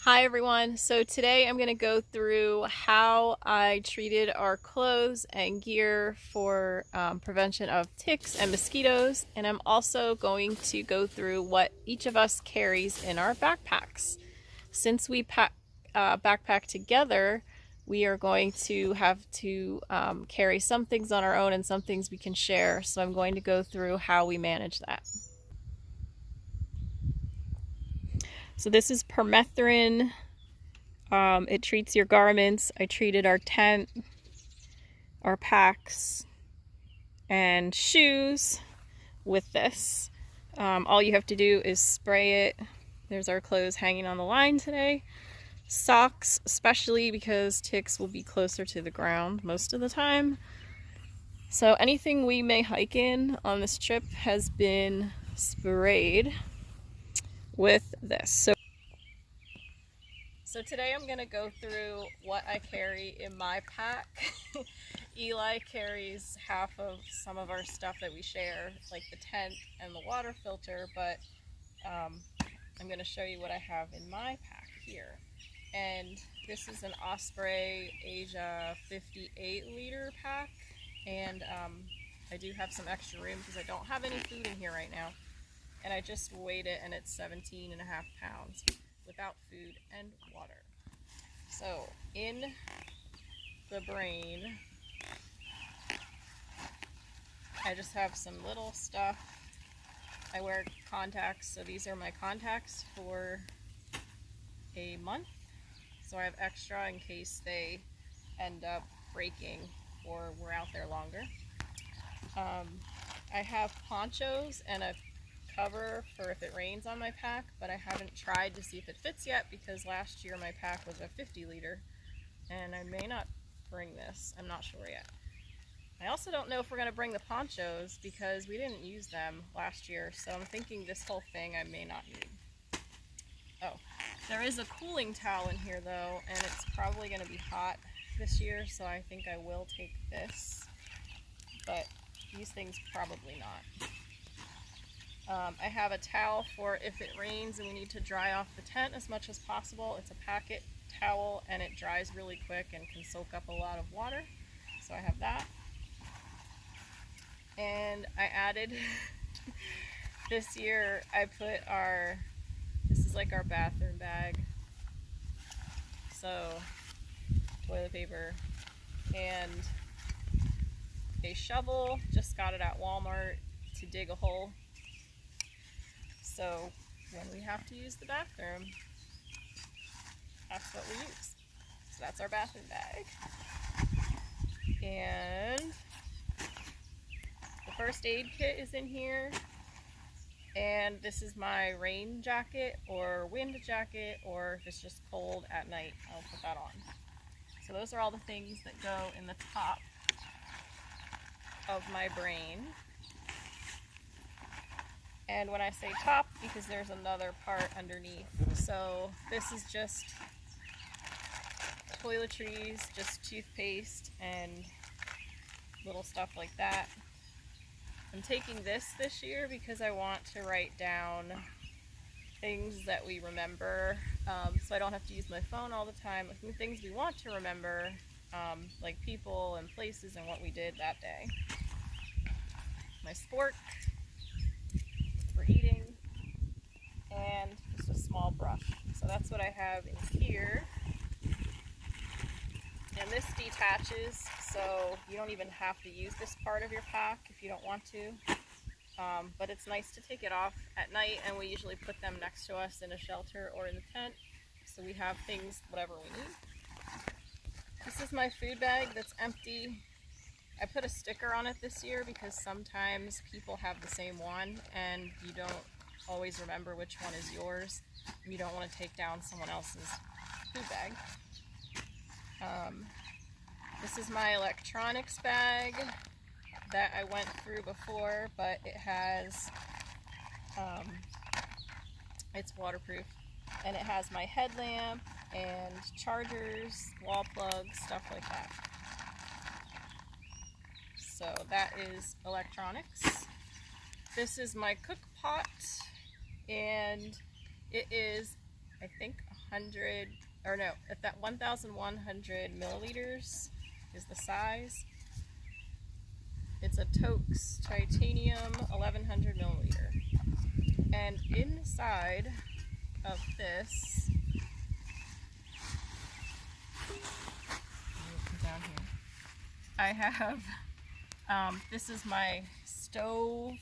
Hi everyone. So today I'm going to go through how I treated our clothes and gear for prevention of ticks and mosquitoes, and I'm also going to go through what each of us carries in our backpacks. Since we backpack together, we are going to have to carry some things on our own and some things we can share. So I'm going to go through how we manage that. So this is permethrin. It treats your garments. I treated our tent, our packs, and shoes with this. All you have to do is spray it. There's our clothes hanging on the line today. Socks, especially because ticks will be closer to the ground most of the time. So anything we may hike in on this trip has been sprayed with this. So today I'm going to go through what I carry in my pack. Eli carries half of some of our stuff that we share, like the tent and the water filter, but I'm going to show you what I have in my pack here. And this is an Osprey Asia 58 liter pack, and I do have some extra room because I don't have any food in here right now. And I just weighed it and it's 17 and a half pounds without food and water. So in the brain, I just have some little stuff. I wear contacts, so these are my contacts for a month. So I have extra in case they end up breaking or we're out there longer. I have ponchos and a cover for if it rains on my pack, but I haven't tried to see if it fits yet because last year my pack was a 50 liter and I may not bring this. I'm not sure yet. I also don't know if we're going to bring the ponchos because we didn't use them last year, so I'm thinking this whole thing I may not need. Oh, there is a cooling towel in here though, and it's probably going to be hot this year, so I think I will take this, but these things probably not. I have a towel for if it rains and we need to dry off the tent as much as possible. It's a packet towel and it dries really quick and can soak up a lot of water. So I have that. And I added, this year I put this is like our bathroom bag. So toilet paper and a shovel, just got it at Walmart to dig a hole. So when we have to use the bathroom, that's what we use. So that's our bathroom bag. And the first aid kit is in here. And this is my rain jacket or wind jacket, or if it's just cold at night, I'll put that on. So those are all the things that go in the top of my brain. And when I say top, because there's another part underneath. So this is just toiletries, just toothpaste and little stuff like that. I'm taking this year because I want to write down things that we remember, so I don't have to use my phone all the time. Things we want to remember, like people and places and what we did that day. My spork for eating, and just a small brush. So that's what I have in here. And this detaches, so you don't even have to use this part of your pack if you don't want to. But it's nice to take it off at night, and we usually put them next to us in a shelter or in the tent, so we have things, whatever we need. This is my food bag that's empty. I put a sticker on it this year because sometimes people have the same one and you don't always remember which one is yours. You don't want to take down someone else's food bag. This is my electronics bag that I went through before, but it has, it's waterproof, and it has my headlamp and chargers, wall plugs, stuff like that. So that is electronics. This is my cook pot, and it is I think 100, or no, at that 1,100 milliliters is the size. It's a Toaks Titanium 1100 milliliter. And inside of this, down here, I have, this is my stove.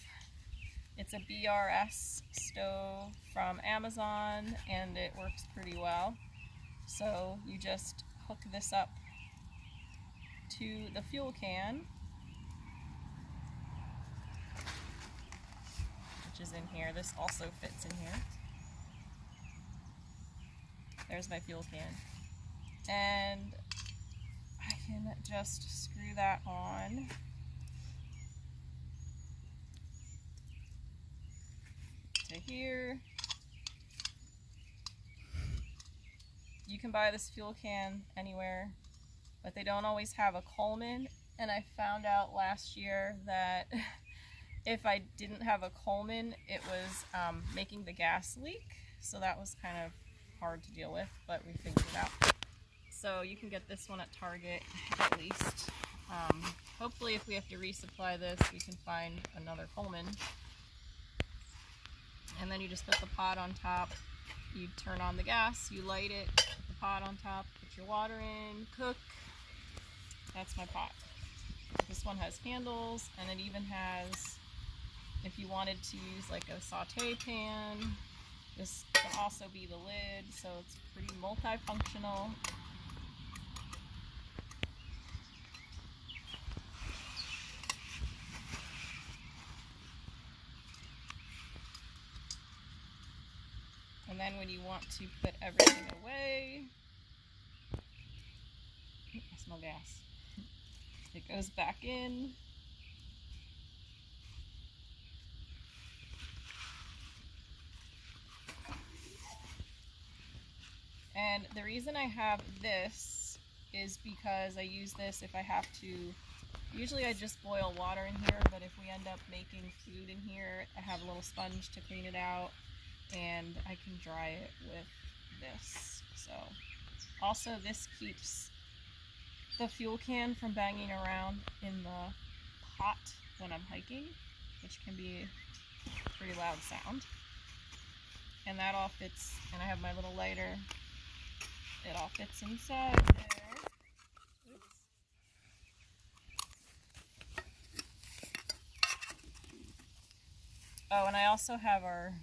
It's a BRS stove from Amazon, and it works pretty well. So you just hook this up to the fuel can, which is in here. This also fits in here. There's my fuel can. And I can just screw that on. To here. You can buy this fuel can anywhere, but they don't always have a Coleman. And I found out last year that if I didn't have a Coleman, it was making the gas leak. So that was kind of hard to deal with, but we figured it out. So you can get this one at Target at least. Hopefully if we have to resupply this, we can find another Coleman. And then you just put the pot on top, you turn on the gas, you light it, put the pot on top, put your water in, cook. That's my pot. This one has handles, and it even has, if you wanted to use like a saute pan, this can also be the lid, so it's pretty multifunctional. And then when you want to put everything away, I smell gas. It goes back in. And the reason I have this is because I use this if I have to, usually I just boil water in here, but if we end up making food in here, I have a little sponge to clean it out, and I can dry it with this. So also this keeps the fuel can from banging around in the pot when I'm hiking, which can be a pretty loud sound. And that all fits, and I have my little lighter. It all fits inside there. Oops. Oh, and I also have our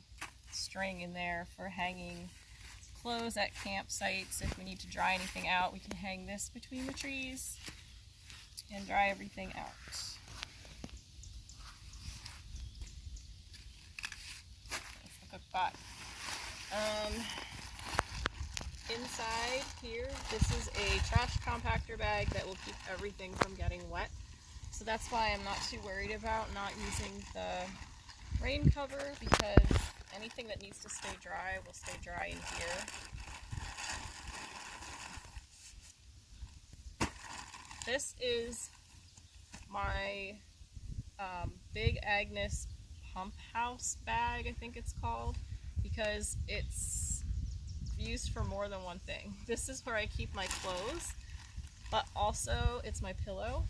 string in there for hanging clothes at campsites. If we need to dry anything out, we can hang this between the trees and dry everything out. That's the cook pot. Inside here, this is a trash compactor bag that will keep everything from getting wet. So that's why I'm not too worried about not using the rain cover, because anything that needs to stay dry will stay dry in here. This is my Big Agnes pump house bag, I think it's called, because it's used for more than one thing. This is where I keep my clothes, but also it's my pillow,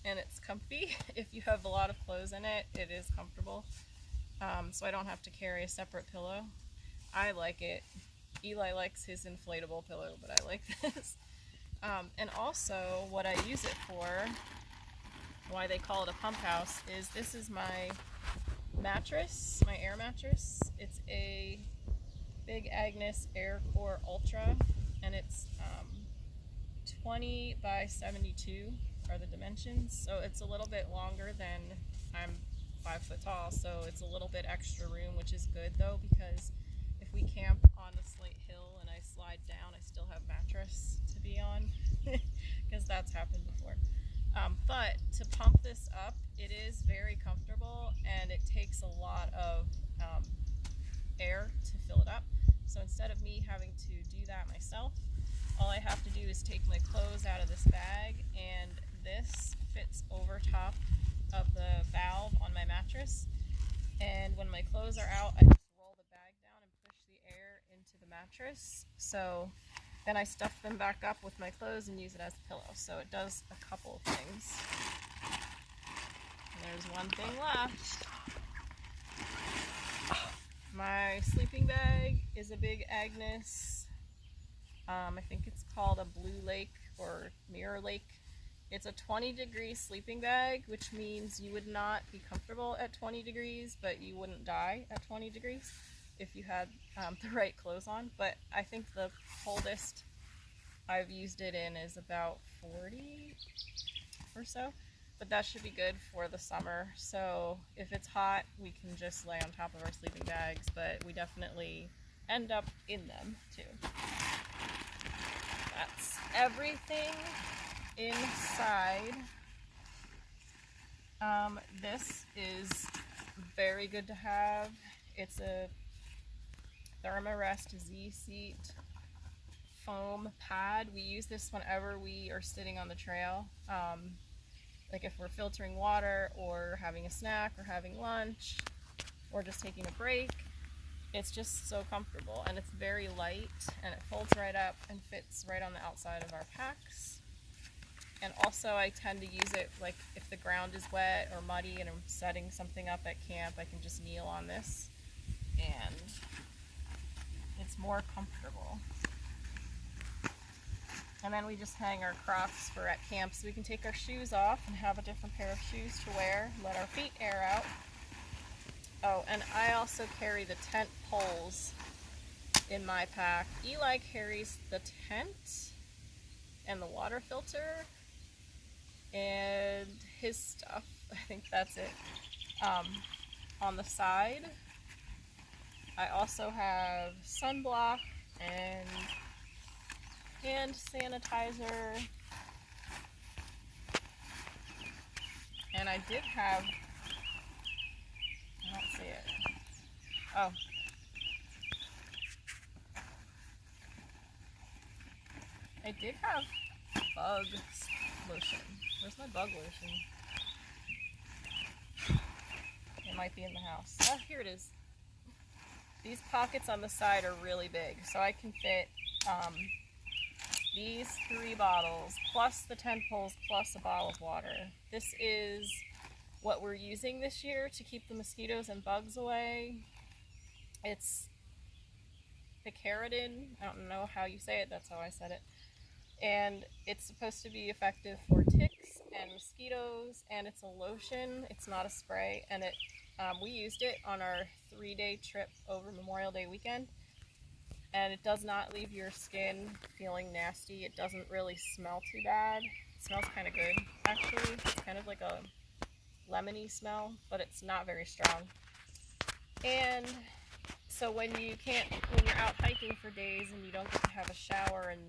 and it's comfy. If you have a lot of clothes in it, it is comfortable. So I don't have to carry a separate pillow. I like it. Eli likes his inflatable pillow, but I like this. And also what I use it for, why they call it a pump house, is this is my mattress, my air mattress. It's a Big Agnes AirCore Ultra, and it's 20 by 72 are the dimensions, so it's a little bit longer than, I'm 5 foot tall, so it's a little bit extra room, which is good though, because if we camp on the Slate Hill and I slide down, I still have mattress to be on, because that's happened before. But to pump this up, it is very comfortable, and it takes a lot of air to fill it up. So instead of me having to do that myself, all I have to do is take my clothes out of this bag, and this fits over top of the valve on my mattress. And when my clothes are out, I just roll the bag down and push the air into the the mattress. So then I stuff them back up with my clothes and use it as a pillow. So it does a couple of things. And there's one thing left. My sleeping bag is a big Agnes. I think it's called a Blue Lake or Mirror Lake. It's a 20-degree sleeping bag, which means you would not be comfortable at 20 degrees, but you wouldn't die at 20 degrees if you had the right clothes on. But I think the coldest I've used it in is about 40 or so. But that should be good for the summer. So if it's hot, we can just lay on top of our sleeping bags, but we definitely end up in them too. That's everything inside. This is very good to have. It's a Thermarest Z-Seat foam pad. We use this whenever we are sitting on the trail. Like if we're filtering water or having a snack or having lunch or just taking a break. It's just so comfortable, and it's very light, and it folds right up and fits right on the outside of our packs. And also I tend to use it like if the ground is wet or muddy and I'm setting something up at camp, I can just kneel on this and it's more comfortable. And then we just hang our Crocs for at camp, so we can take our shoes off and have a different pair of shoes to wear, let our feet air out. Oh, and I also carry the tent poles in my pack. Eli carries the tent and the water filter and his stuff. I think that's it. On the side, I also have sunblock and hand sanitizer, and I did have, I don't see it, oh, I did have bug lotion. Where's my bug lotion? It might be in the house. Oh, here it is. These pockets on the side are really big, so I can fit these 3 bottles, plus the tent poles, plus a bottle of water. This is what we're using this year to keep the mosquitoes and bugs away. It's picaridin. I don't know how you say it, that's how I said it. And it's supposed to be effective for ticks and mosquitoes, and it's a lotion, it's not a spray, and it we used it on our 3-day trip over Memorial Day weekend. And it does not leave your skin feeling nasty. It doesn't really smell too bad. It smells kind of good, actually. It's kind of like a lemony smell, but it's not very strong. And so when you're out hiking for days and you don't get to have a shower and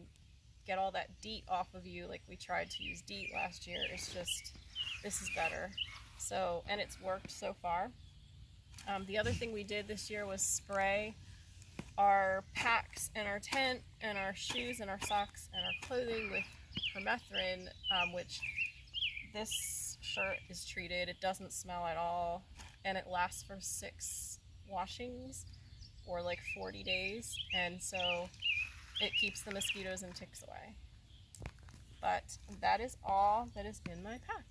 get all that DEET off of you, like we tried to use DEET last year, it's just, this is better. So, and it's worked so far. The other thing we did this year was spray our packs and our tent and our shoes and our socks and our clothing with permethrin, which this shirt is treated. It doesn't smell at all, and it lasts for 6 washings or like 40 days, and so it keeps the mosquitoes and ticks away. But that is all that is in my pack.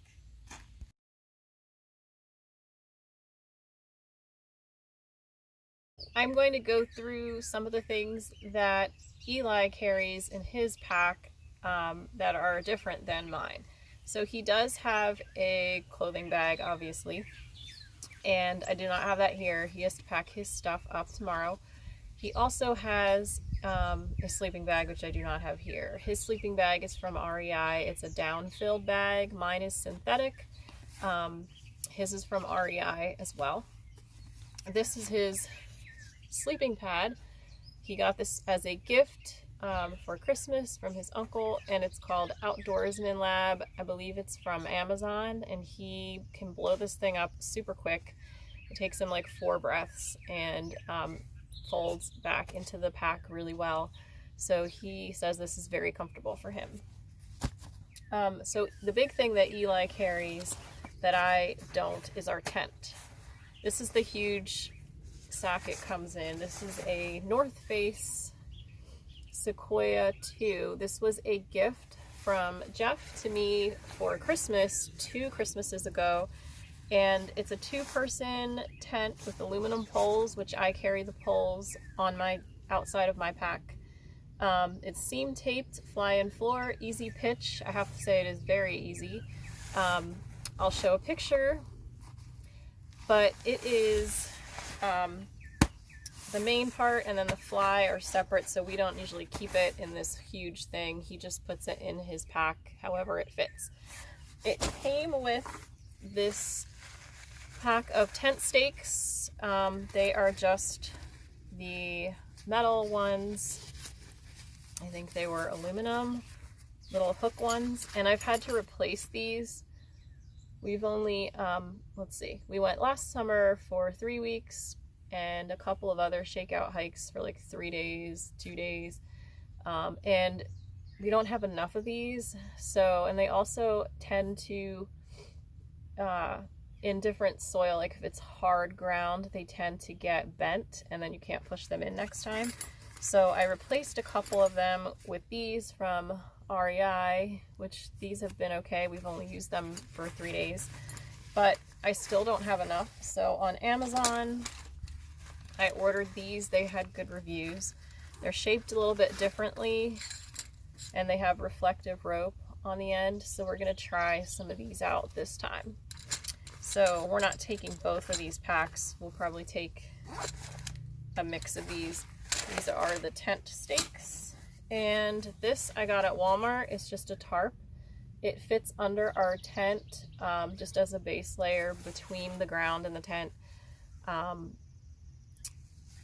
I'm going to go through some of the things that Eli carries in his pack that are different than mine. So he does have a clothing bag, obviously, and I do not have that here. He has to pack his stuff up tomorrow. He also has a sleeping bag, which I do not have here. His sleeping bag is from REI. It's a down-filled bag. Mine is synthetic. His is from REI as well. This is his sleeping pad. He got this as a gift for Christmas from his uncle, and it's called Outdoorsman Lab. I believe it's from Amazon, and he can blow this thing up super quick. It takes him like 4 breaths and folds back into the pack really well. So he says this is very comfortable for him. So the big thing that Eli carries that I don't is our tent. This is the huge sack it comes in. This is a North Face Sequoia 2. This was a gift from Jeff to me for Christmas 2 Christmases ago. And it's a 2-person tent with aluminum poles, which I carry the poles on my outside of my pack. It's seam taped, fly-in floor, easy pitch. I have to say it is very easy. I'll show a picture, but it is the main part and then the fly are separate, so we don't usually keep it in this huge thing. He just puts it in his pack however it fits. It came with this pack of tent stakes. They are just the metal ones. I think they were aluminum, little hook ones, and I've had to replace these. We've only, let's see, we went last summer for 3 weeks and a couple of other shakeout hikes for like 3 days, 2 days, and we don't have enough of these. So, and they also tend to, in different soil, like if it's hard ground, they tend to get bent and then you can't push them in next time. So I replaced a couple of them with these from REI, which these have been okay. We've only used them for 3 days, but I still don't have enough. So on Amazon, I ordered these. They had good reviews. They're shaped a little bit differently and they have reflective rope on the end. So we're gonna try some of these out this time. So we're not taking both of these packs. We'll probably take a mix of these. These are the tent stakes. And this I got at Walmart. It's just a tarp. It fits under our tent, just as a base layer between the ground and the tent.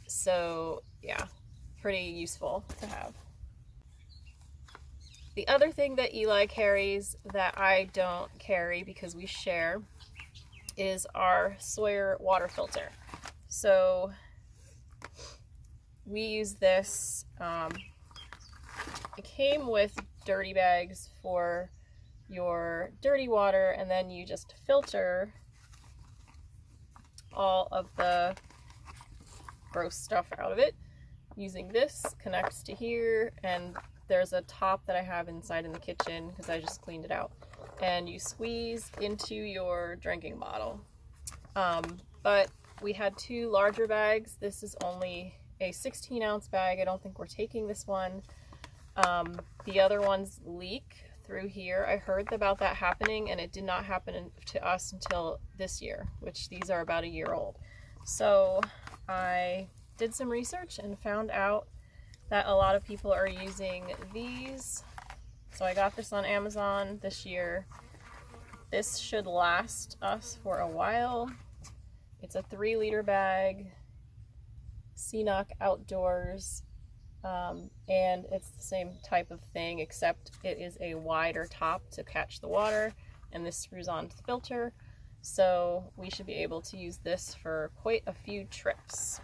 So yeah, pretty useful to have. The other thing that Eli carries that I don't carry because we share is our Sawyer water filter. So we use this. It came with dirty bags for your dirty water, and then you just filter all of the gross stuff out of it. Using this, connects to here, and there's a top that I have inside in the kitchen because I just cleaned it out. And you squeeze into your drinking bottle. But we had 2 larger bags. This is only a 16-ounce bag. I don't think we're taking this one. The other ones leak through here. I heard about that happening, and it did not happen to us until this year, which these are about a year old. So I did some research and found out that a lot of people are using these. So I got this on Amazon this year. This should last us for a while. It's a 3-liter bag, Ceenock Outdoors, and it's the same type of thing, except it is a wider top to catch the water, and this screws onto the filter. So we should be able to use this for quite a few trips.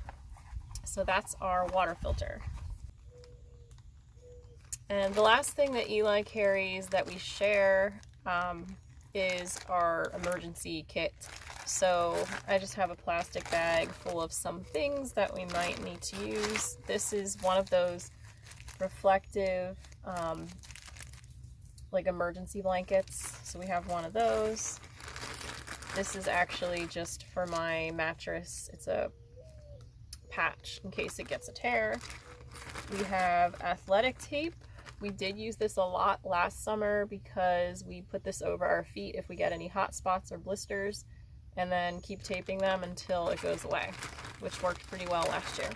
So that's our water filter. And the last thing that Eli carries that we share is our emergency kit. So I just have a plastic bag full of some things that we might need to use. This is one of those reflective like emergency blankets. So we have one of those. This is actually just for my mattress. It's a patch in case it gets a tear. We have athletic tape. We did use this a lot last summer because we put this over our feet if we get any hot spots or blisters, and then keep taping them until it goes away, which worked pretty well last year.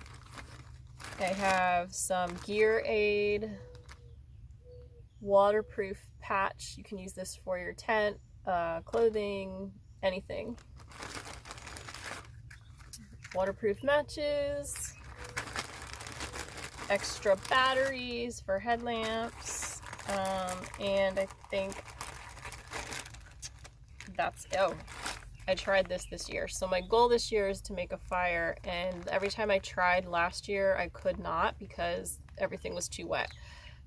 I have some Gear Aid waterproof patch. You can use this for your tent, clothing, anything. Waterproof matches, extra batteries for headlamps, and I think that's, oh, I tried this year. So my goal this year is to make a fire, and every time I tried last year I could not because everything was too wet.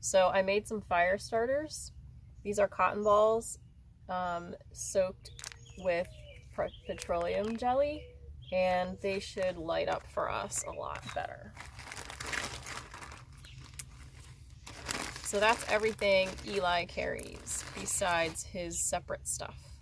So I made some fire starters. These are cotton balls soaked with petroleum jelly, and they should light up for us a lot better. So that's everything Eli carries besides his separate stuff.